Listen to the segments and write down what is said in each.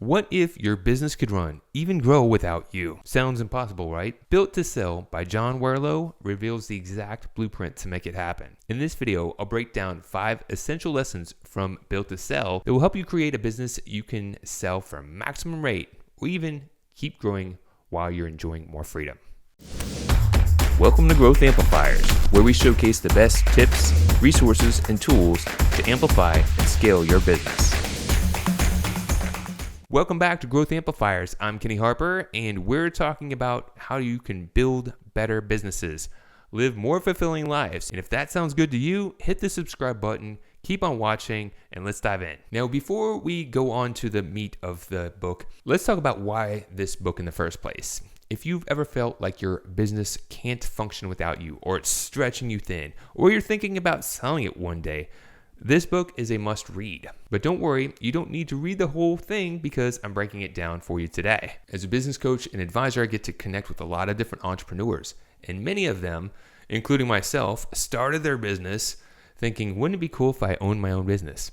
What if your business could run, even grow without you? Sounds impossible, right? Built to Sell by John Warrillow reveals the exact blueprint to make it happen. In this video, I'll break down 5 essential lessons from Built to Sell that will help you create a business you can sell for maximum rate or even keep growing while you're enjoying more freedom. Welcome to Growth Amplifiers, where we showcase the best tips, resources, and tools to amplify and scale your business. Welcome back to Growth Amplifiers. I'm Kenny Harper, and we're talking about how you can build better businesses, live more fulfilling lives. And if that sounds good to you, hit the subscribe button, keep on watching, and let's dive in. Now, before we go on to the meat of the book, let's talk about why this book in the first place. If you've ever felt like your business can't function without you, or it's stretching you thin, or you're thinking about selling it one day, this book is a must read. But don't worry, you don't need to read the whole thing because I'm breaking it down for you today. As a business coach and advisor, I get to connect with a lot of different entrepreneurs, and many of them, including myself, started their business thinking, wouldn't it be cool if I owned my own business?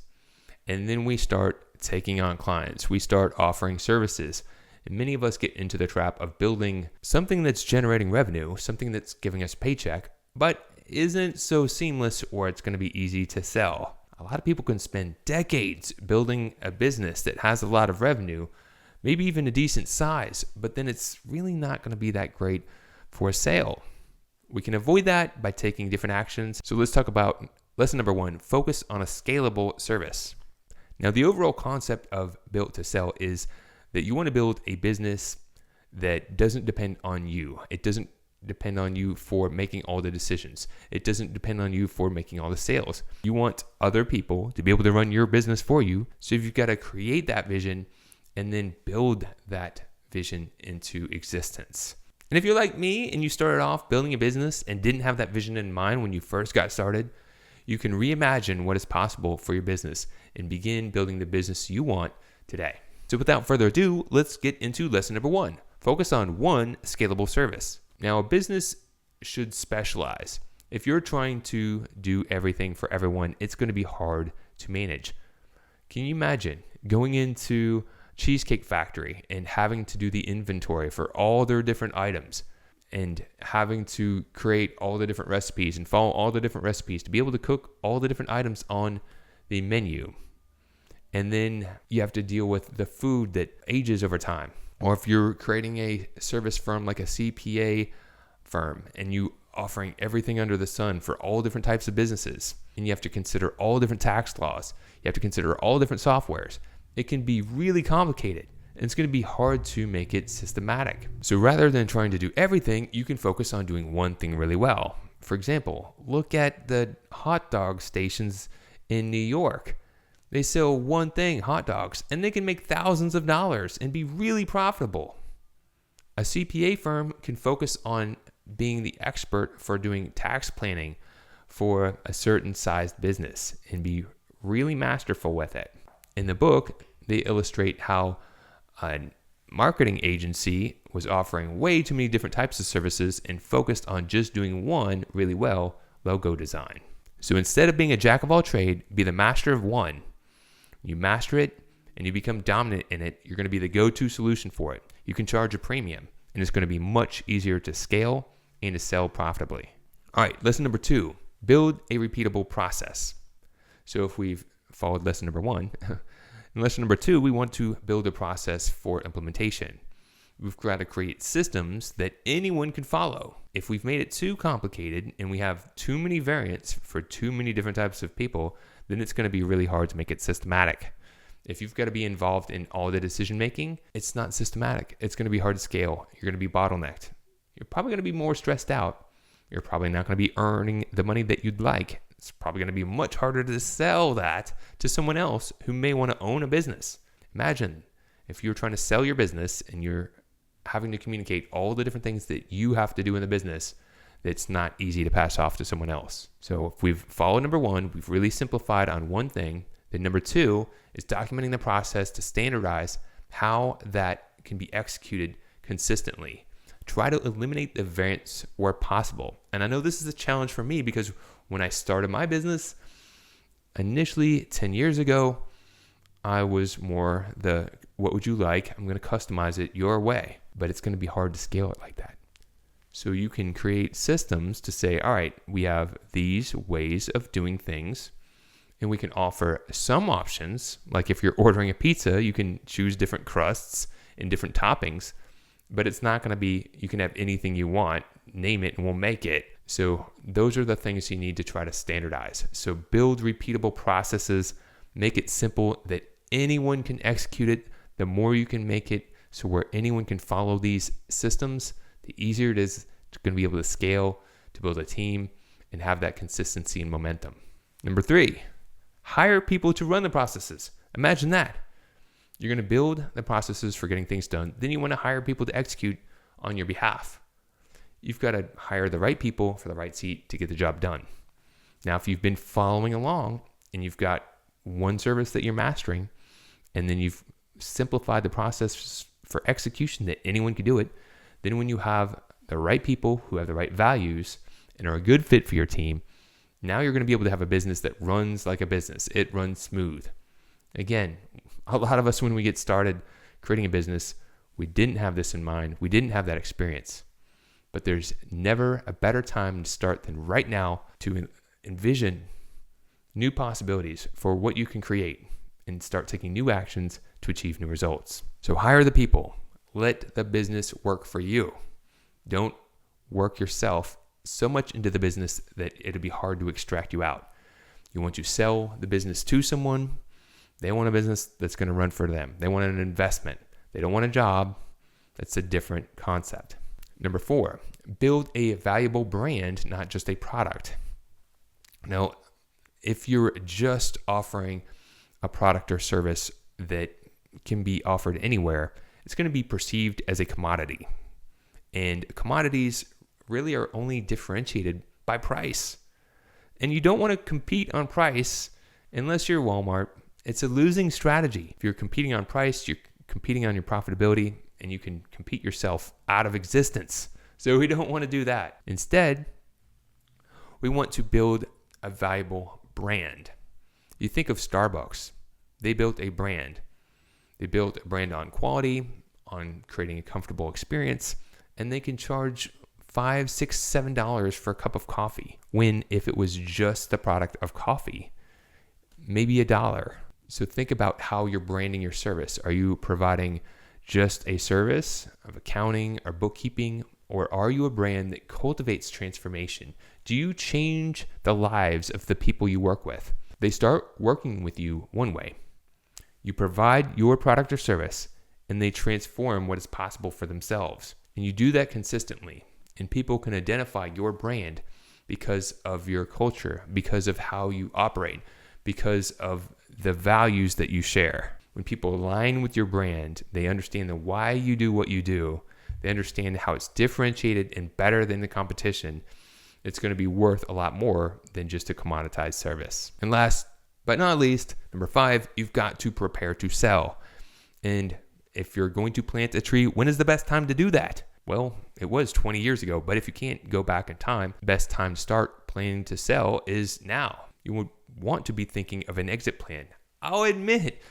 And then we start taking on clients, we start offering services, and many of us get into the trap of building something that's generating revenue, something that's giving us a paycheck, but isn't so seamless or it's going to be easy to sell. A lot of people can spend decades building a business that has a lot of revenue, maybe even a decent size, but then it's really not going to be that great for a sale. We can avoid that by taking different actions. So let's talk about lesson number 1, focus on a scalable service. Now, the overall concept of Built to Sell is that you want to build a business that doesn't depend on you. It doesn't depend on you for making all the decisions. It doesn't depend on you for making all the sales. You want other people to be able to run your business for you. So you've got to create that vision and then build that vision into existence. And if you're like me and you started off building a business and didn't have that vision in mind when you first got started, you can reimagine what is possible for your business and begin building the business you want today. So without further ado, let's get into lesson number 1. Focus on one scalable service. Now, a business should specialize. If you're trying to do everything for everyone, it's going to be hard to manage. Can you imagine going into Cheesecake Factory and having to do the inventory for all their different items and having to create all the different recipes and follow all the different recipes to be able to cook all the different items on the menu? And then you have to deal with the food that ages over time. Or if you're creating a service firm like a CPA firm and you offering everything under the sun for all different types of businesses, and you have to consider all different tax laws, you have to consider all different softwares, it can be really complicated and it's going to be hard to make it systematic. So rather than trying to do everything, you can focus on doing one thing really well. For example, look at the hot dog stations in New York. They sell one thing, hot dogs, and they can make thousands of dollars and be really profitable. A CPA firm can focus on being the expert for doing tax planning for a certain sized business and be really masterful with it. In the book, they illustrate how a marketing agency was offering way too many different types of services and focused on just doing one really well, logo design. So instead of being a jack of all trade, be the master of one. You master it and you become dominant in it, you're going to be the go-to solution for it. You can charge a premium and it's going to be much easier to scale and to sell profitably. All right, lesson number 2, build a repeatable process. So if we've followed lesson number 1, in lesson number 2, we want to build a process for implementation. We've got to create systems that anyone can follow. If we've made it too complicated and we have too many variants for too many different types of people, then it's going to be really hard to make it systematic. If you've got to be involved in all the decision making, it's not systematic. It's going to be hard to scale. You're going to be bottlenecked. You're probably going to be more stressed out. You're probably not going to be earning the money that you'd like. It's probably going to be much harder to sell that to someone else who may want to own a business. Imagine if you're trying to sell your business and you're having to communicate all the different things that you have to do in the business. It's not easy to pass off to someone else. So if we've followed number 1, we've really simplified on one thing. Then number 2 is documenting the process to standardize how that can be executed consistently. Try to eliminate the variance where possible. And I know this is a challenge for me because when I started my business, initially 10 years ago, I was more the what would you like? I'm going to customize it your way, but it's going to be hard to scale it like that. So you can create systems to say, all right, we have these ways of doing things, and we can offer some options. Like if you're ordering a pizza, you can choose different crusts and different toppings, but it's not going to be, you can have anything you want, name it, and we'll make it. So those are the things you need to try to standardize. So build repeatable processes, make it simple that anyone can execute it. The more you can make it so where anyone can follow these systems, the easier it is to going to be able to scale, to build a team, and have that consistency and momentum. Number 3, hire people to run the processes. Imagine that. You're going to build the processes for getting things done. Then you want to hire people to execute on your behalf. You've got to hire the right people for the right seat to get the job done. Now, if you've been following along and you've got one service that you're mastering, and then you've simplified the process for execution that anyone can do it, then when you have the right people who have the right values and are a good fit for your team, now you're going to be able to have a business that runs like a business. It runs smooth. Again, a lot of us, when we get started creating a business, we didn't have this in mind. We didn't have that experience. But there's never a better time to start than right now to envision new possibilities for what you can create and start taking new actions to achieve new results. So hire the people. Let the business work for you. Don't work yourself so much into the business that it'll be hard to extract you out. You want to sell the business to someone. They want a business that's going to run for them. They want an investment. They don't want a job. That's a different concept. Number 4, build a valuable brand, not just a product. Now, if you're just offering a product or service that can be offered anywhere, it's going to be perceived as a commodity. And commodities really are only differentiated by price. And you don't want to compete on price unless you're Walmart. It's a losing strategy. If you're competing on price, you're competing on your profitability, and you can compete yourself out of existence. So we don't want to do that. Instead, we want to build a valuable brand. You think of Starbucks. They built a brand. They built a brand on quality, on creating a comfortable experience, and they can charge $5, $6, $7 for a cup of coffee, when if it was just the product of coffee, maybe $1. So think about how you're branding your service. Are you providing just a service of accounting or bookkeeping, or are you a brand that cultivates transformation? Do you change the lives of the people you work with? They start working with you one way. You provide your product or service, and they transform what is possible for themselves. And you do that consistently, and people can identify your brand because of your culture, because of how you operate, because of the values that you share. When people align with your brand, they understand the why you do what you do. They understand how it's differentiated and better than the competition. It's going to be worth a lot more than just a commoditized service. And last but not least, number 5, you've got to prepare to sell. And if you're going to plant a tree, when is the best time to do that? Well, it was 20 years ago, but if you can't go back in time, the best time to start planning to sell is now. You would want to be thinking of an exit plan. I'll admit,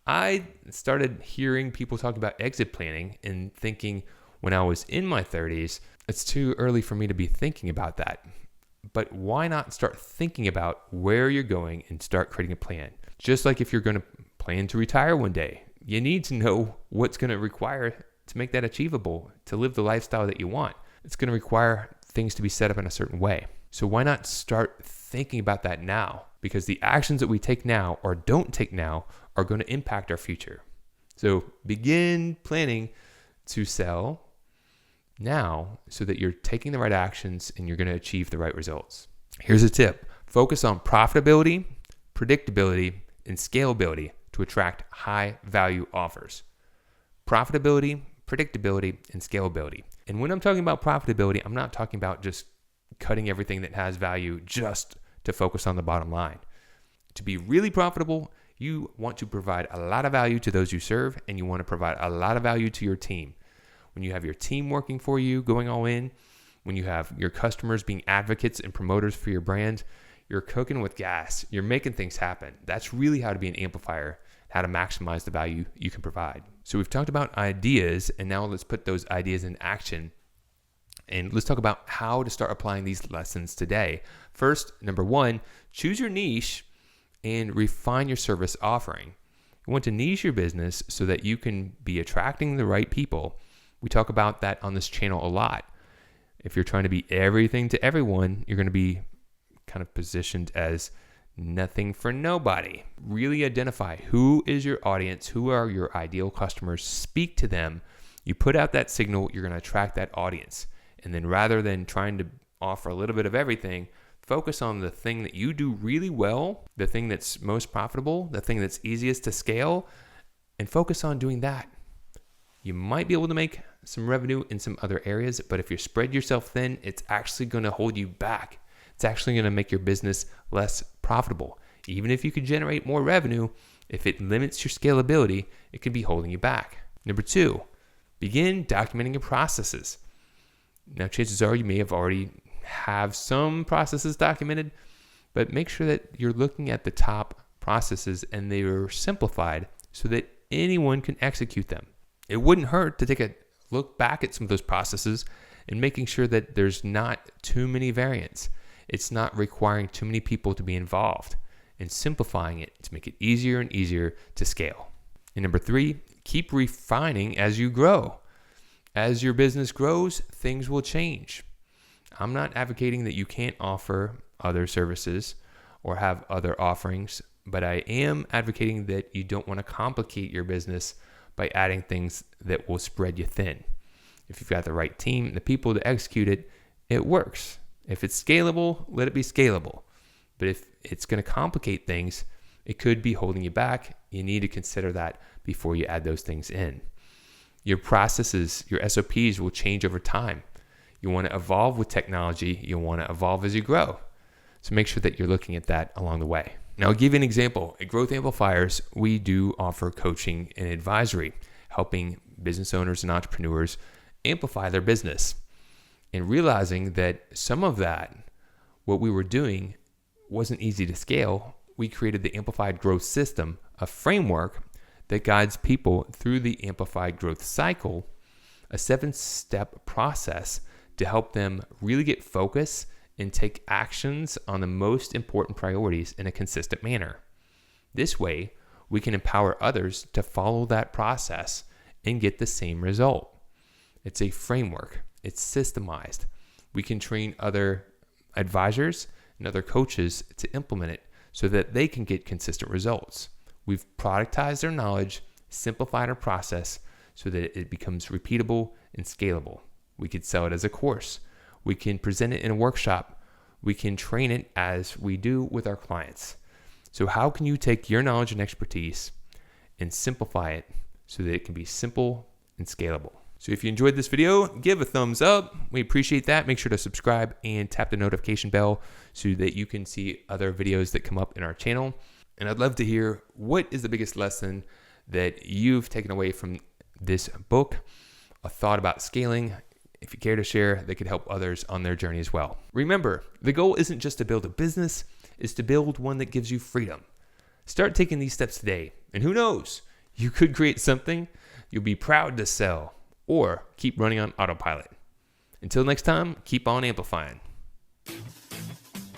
I started hearing people talk about exit planning and thinking when I was in my 30s, it's too early for me to be thinking about that. But why not start thinking about where you're going and start creating a plan? Just like if you're going to plan to retire one day, you need to know what's going to require to make that achievable, to live the lifestyle that you want. It's going to require things to be set up in a certain way. So why not start thinking about that now? Because the actions that we take now or don't take now are going to impact our future. So begin planning to sell now so that you're taking the right actions and you're going to achieve the right results. Here's a tip. Focus on profitability, predictability, and scalability to attract high value offers. Profitability, predictability, and scalability. And when I'm talking about profitability, I'm not talking about just cutting everything that has value just to focus on the bottom line. To be really profitable, you want to provide a lot of value to those you serve, and you want to provide a lot of value to your team. When you have your team working for you, going all in, when you have your customers being advocates and promoters for your brand, you're cooking with gas. You're making things happen. That's really how to be an amplifier, how to maximize the value you can provide. So we've talked about ideas, and now let's put those ideas in action. And let's talk about how to start applying these lessons today. First, number one, choose your niche and refine your service offering. You want to niche your business so that you can be attracting the right people. We talk about that on this channel a lot. If you're trying to be everything to everyone, you're going to be kind of positioned as nothing for nobody. Really identify who is your audience, who are your ideal customers, speak to them. You put out that signal, you're going to attract that audience. And then rather than trying to offer a little bit of everything, focus on the thing that you do really well, the thing that's most profitable, the thing that's easiest to scale, and focus on doing that. You might be able to make some revenue in some other areas, but if you spread yourself thin, it's actually going to hold you back. It's actually going to make your business less profitable. Even if you could generate more revenue, if it limits your scalability, it could be holding you back. Number two, begin documenting your processes. Now, chances are you may have already have some processes documented, but make sure that you're looking at the top processes and they are simplified so that anyone can execute them. It wouldn't hurt to take a look back at some of those processes and making sure that there's not too many variants. It's not requiring too many people to be involved, and simplifying it to make it easier and easier to scale. And number three, keep refining as you grow. As your business grows, things will change. I'm not advocating that you can't offer other services or have other offerings, but I am advocating that you don't want to complicate your business by adding things that will spread you thin. If you've got the right team, the people to execute it, it works. If it's scalable, let it be scalable. But if it's going to complicate things, it could be holding you back. You need to consider that before you add those things in. Your processes, your SOPs will change over time. You want to evolve with technology. You want to evolve as you grow. So make sure that you're looking at that along the way. Now, I'll give you an example. At Growth Amplifiers, we do offer coaching and advisory, helping business owners and entrepreneurs amplify their business. And realizing that some of that, what we were doing, wasn't easy to scale, we created the Amplified Growth System, a framework that guides people through the amplified growth cycle, a 7-step process to help them really get focus and take actions on the most important priorities in a consistent manner. This way, we can empower others to follow that process and get the same result. It's a framework. It's systemized. We can train other advisors and other coaches to implement it so that they can get consistent results. We've productized our knowledge, simplified our process so that it becomes repeatable and scalable. We could sell it as a course. We can present it in a workshop. We can train it as we do with our clients. So how can you take your knowledge and expertise and simplify it so that it can be simple and scalable? So if you enjoyed this video, give a thumbs up. We appreciate that. Make sure to subscribe and tap the notification bell so that you can see other videos that come up in our channel. And I'd love to hear, what is the biggest lesson that you've taken away from this book, a thought about scaling? If you care to share, that could help others on their journey as well. Remember, the goal isn't just to build a business, it's to build one that gives you freedom. Start taking these steps today, and who knows, you could create something you'll be proud to sell, or keep running on autopilot. Until next time, keep on amplifying.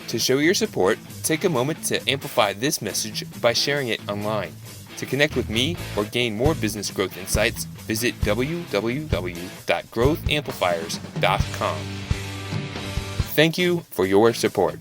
To show your support, take a moment to amplify this message by sharing it online. To connect with me or gain more business growth insights, visit www.growthamplifiers.com. Thank you for your support.